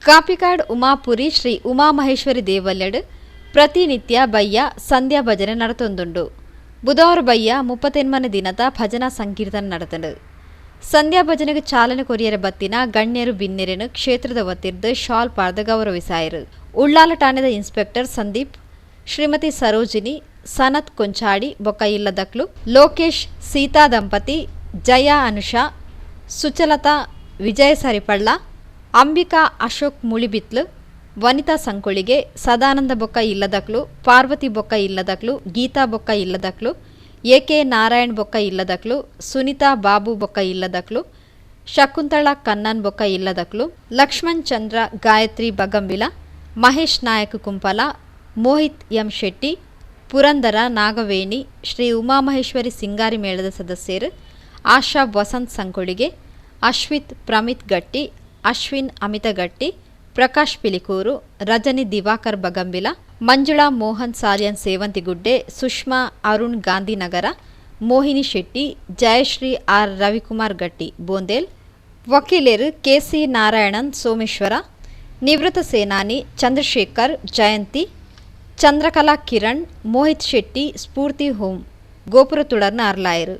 ಕಾಪಿಕಾಡ್ ಉಮಾಪುರಿ ಶ್ರೀ ಉಮಾಮಹೇಶ್ವರಿ ದೇವಲ್ಯಡ್ ಪ್ರತಿನಿತ್ಯ ಬಯ್ಯ ಸಂಧ್ಯಾ ಭಜನೆ ನಡತೊಂದುಂಡು. ಬುಧವಾರ ಬಯ್ಯ 38ನೇ ದಿನದ ಭಜನಾ ಸಂಕೀರ್ತನ ನಡತಂಡು. ಸಂಧ್ಯಾ ಭಜನೆಗೆ ಚಾಲನೆ ಕೊರಿಯರ ಬತ್ತಿನ ಗಣ್ಯರು ಬಿನ್ನೆರೆನು ಕ್ಷೇತ್ರದ ವತಿರ್ದು ಶಾಲ್ ಪಾರ್ದು ಗೌರವಿಸಾಯರು. ಉಳ್ಳಾಲ ಠಾಣೆದ ಇನ್ಸ್ಪೆಕ್ಟರ್ ಸಂದೀಪ್, ಶ್ರೀಮತಿ ಸರೋಜಿನಿ, ಸನತ್ ಕೊಂಚಾಡಿ ಬೊಕ್ಕ ಇಲ್ಲದಕ್ಲು, ಲೋಕೇಶ್ ಸೀತಾ ದಂಪತಿ, ಜಯಾ ಅನುಷಾ, ಸುಚಲತಾ ವಿಜಯ ಸರಿಪಳ್ಳ, ಅಂಬಿಕಾ ಅಶೋಕ್ ಮುಳಿಬಿತ್ಲು, ವನಿತಾ ಸಂಕೊಳಿಗೆ, ಸದಾನಂದ ಬೊಕ್ಕ ಇಲ್ಲದಕ್ಲು, ಪಾರ್ವತಿ ಬೊಕ್ಕ ಇಲ್ಲದಕ್ಲು, ಗೀತಾ ಬೊಕ್ಕ ಇಲ್ಲದಕ್ಲು, ಎಕೆ ನಾರಾಯಣ್ ಬೊಕ್ಕ ಇಲ್ಲದಕ್ಲು, ಸುನಿತಾ ಬಾಬು ಬೊಕ್ಕ ಇಲ್ಲದಕ್ಲು, ಶಕುಂತಳಾ ಕನ್ನನ್ ಬೊಕ್ಕ ಇಲ್ಲದಕ್ಲು, ಲಕ್ಷ್ಮಣ್ ಚಂದ್ರ ಗಾಯತ್ರಿ ಬಗಂಬಿಲ, ಮಹೇಶ್ ನಾಯಕ್ ಕುಂಪಲ, ಮೋಹಿತ್ ಎಂ ಶೆಟ್ಟಿ, ಪುರಂದರ ನಾಗವೇಣಿ, ಶ್ರೀ ಉಮಾಮಹೇಶ್ವರಿ ಸಿಂಗಾರಿ ಮೇಳದ ಸದಸ್ಯರು, ಆಶಾ ವಸಂತ್ ಸಂಕೊಳಿಗೆ, ಅಶ್ವಿತ್ ಪ್ರಮಿತ್ ಗಟ್ಟಿ, ಅಶ್ವಿನ್ ಅಮಿತಗಟ್ಟಿ, ಪ್ರಕಾಶ್ ಪಿಲಿಕೂರು, ರಜನಿ ದಿವಾಕರ್ ಬಗಂಬಿಲ, ಮಂಜುಳಾ ಮೋಹನ್ ಸಾರಿಯನ್ ಸೇವಂತಿಗುಡ್ಡೆ, ಸುಷ್ಮಾ ಅರುಣ್ ಗಾಂಧಿನಗರ, ಮೋಹಿನಿ ಶೆಟ್ಟಿ, ಜಯಶ್ರೀ ಆರ್ ರವಿಕುಮಾರ್ ಗಟ್ಟಿ ಬೋಂದೇಲ್, ವಕೀಲರು ಕೆಸಿ ನಾರಾಯಣನ್ ಸೋಮೇಶ್ವರ, ನಿವೃತ್ತ ಸೇನಾನಿ ಚಂದ್ರಶೇಖರ್ ಜಯಂತಿ, ಚಂದ್ರಕಲಾ ಕಿರಣ್, ಮೋಹಿತ್ ಶೆಟ್ಟಿ ಸ್ಫೂರ್ತಿ ಹೋಮ್ ಗೋಪುರ ತುಳರ್ನ ಅರ್ಲಾಯರು.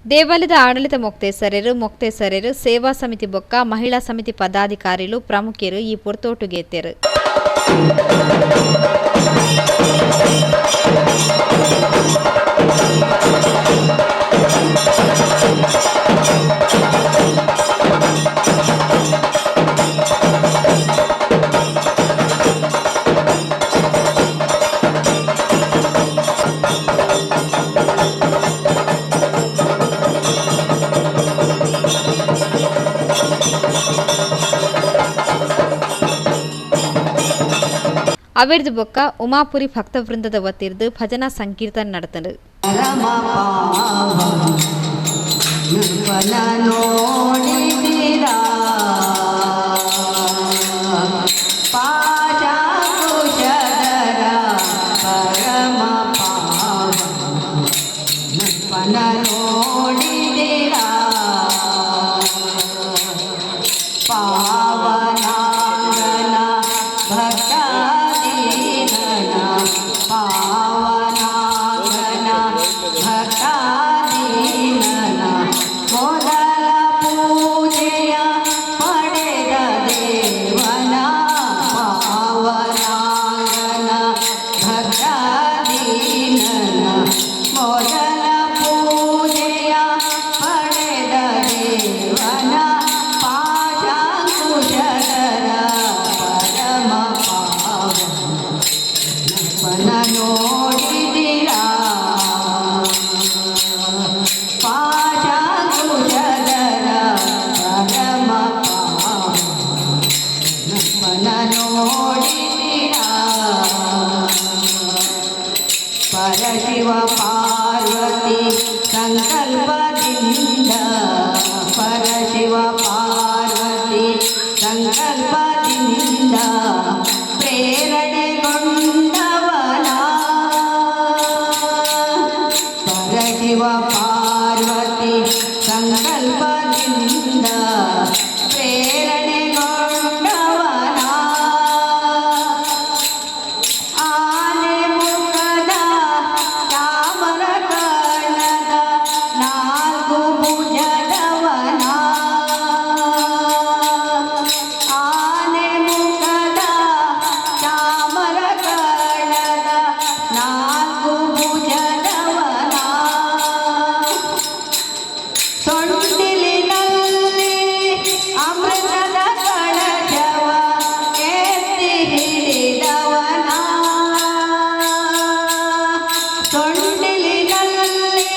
ದೇವಾಲಯದ ಆಡಳಿತ ಮೊಕ್ತೇಸರರು ಸೇವಾ ಸಮಿತಿ ಬೊಕ್ಕ ಮಹಿಳಾ ಸಮಿತಿ ಪದಾಧಿಕಾರಿಗಳು ಪ್ರಮುಖರು ಈ ಪೊರ್ತೋಟುಗೆ ಎತ್ತರು. ಅವೆರ್ದು ಬೊಕ್ಕ ಉಮಾಪುರಿ ಭಕ್ತವೃಂದದ ವತಿರ್ದು ಭಜನಾ ಸಂಕೀರ್ತನ ನಡೆತಂಡು. ಪರಶಿವ ಪಾರ್ವತಿ ಸಂಕಲ್ಪದಿಂದ ಪರಶಿವ ಪಾರ್ವತಿ ಸಂಕಲ್ಪದಿಂದ ಪ್ರೇರಣೆಗೊಂಡವನ ಪರಶಿವ ಪಾರ್ವತಿ ಸಂಕಲ್ಪದಿಂದ ಪ್ರೇರಣೆಗೊಂಡವನ ಆನೆ ಮುಖದ ತಾಮರ ಕರ್ಣದ ನಾಲ್ಕು ಭುಜದವನ ಆನೆ ಮುಖದ ತಾಮರ ಕರ್ಣದ ನಾಲ್ಕು ಭುಜದವನ ಸೊಂಡಿಲಿನಲ್ಲಿ ಅಮೃತದ ಕಳಶವ ಎತ್ತಿ ಹಿಡಿದವನ ಸೊಂಡಿಲಿನಲ್ಲಿ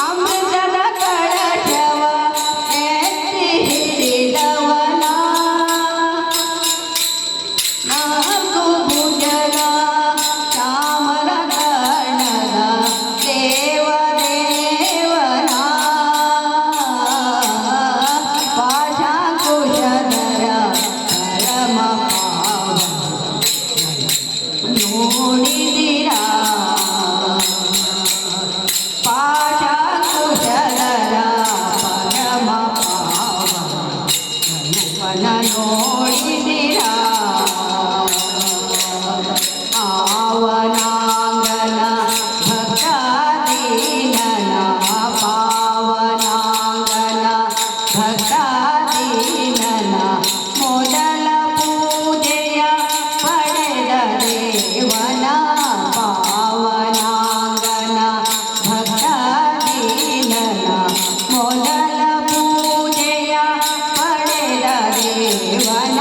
ಅಮೃತದ ಕಳಶವ ಎತ್ತಿ ಹಿಡಿದವನ ನಾಲ್ಕು ಭುಜದ ತಾಮರ ಕರ್ಣದ ದೇವದೇವನ ಪಾಶಾಂಕುಶಧರ ಪರಮ ನೋಡಿದಿರಾ ಪಾಶಾಂಕುಶಧರ ಪರಮ ಪಾವನ ನೋಡಿದಿರಾ ಪಾವನಾಂಗನ ಭಕ್ತಾದೀನನ ಪಾವನಾಂಗನ ಭಕ್ತಾದೀನನ ಮೊದಲ ಪೂಜೆಯ ಪಡೆದ ದೇವನ ಪಾವನಾಂಗನ ಭಕ್ತಾದೀನನ ಮೊದಲ ಪೂಜೆಯ ಪಡೆದ ದೇವನ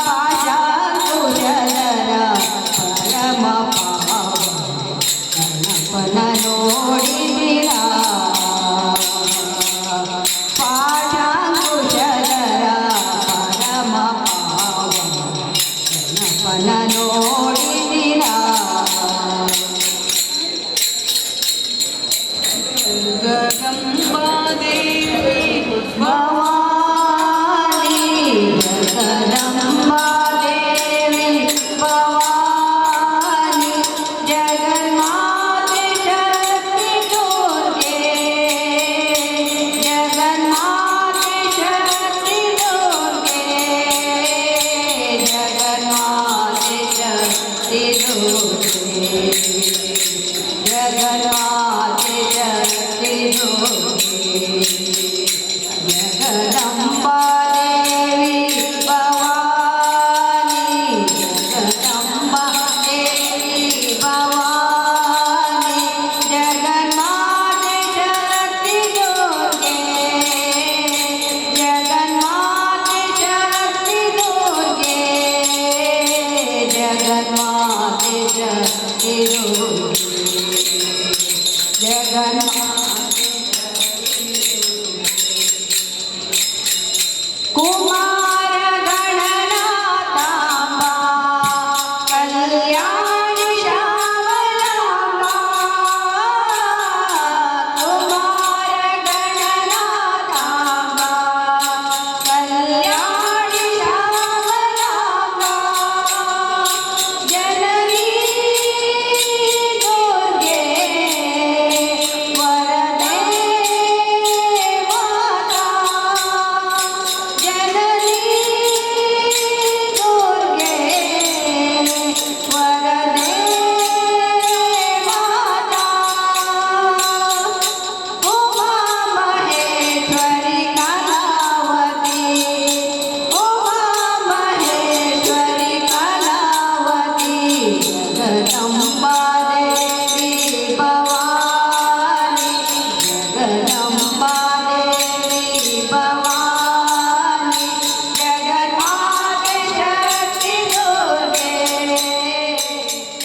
ಪಾಶಾಂಕುಶಧರ ಪರಮ ಪಾವನ ನೋಡಿದಿರಾ ಪಾಶಾಂಕುಶಧರ ಪರಮ ಪಾವನ ನೋಡಿದಿರಾ ಜಗದಂಬಾದೇವಿ ಭವಾನಿ ಜಗದಂಬಾದೇವಿ ಭವಾನಿ ಜಗನ್ಮಾತೆ ಶಕ್ತಿ ದುರ್ಗೆ ಜಗನ್ಮಾತೆ ಶಕ್ತಿ ದುರ್ಗೆ ಜಗನ್ಮಾತೆ ಶಕ್ತಿ ದುರ್ಗೆ ಜಗನ್ಮಾತೆ ಶಕ್ತಿ ದುರ್ಗೆ ಜಗದಂಬಾದೇವಿ ಭವಾನಿ ಜಗದಂಬಾದೇವಿ ಭವಾನಿ ಜಗನ್ಮಾತೆ ಶಕ್ತಿ ದುರ್ಗೆ ಜಗನ್ಮಾತೆ ಶಕ್ತಿ ದುರ್ಗೆ ಜಗನ್ಮಾತೆ ಶಕ್ತಿ ದುರ್ಗೆ ಜಗನ್ಮಾತೆ ಕುಮಾರ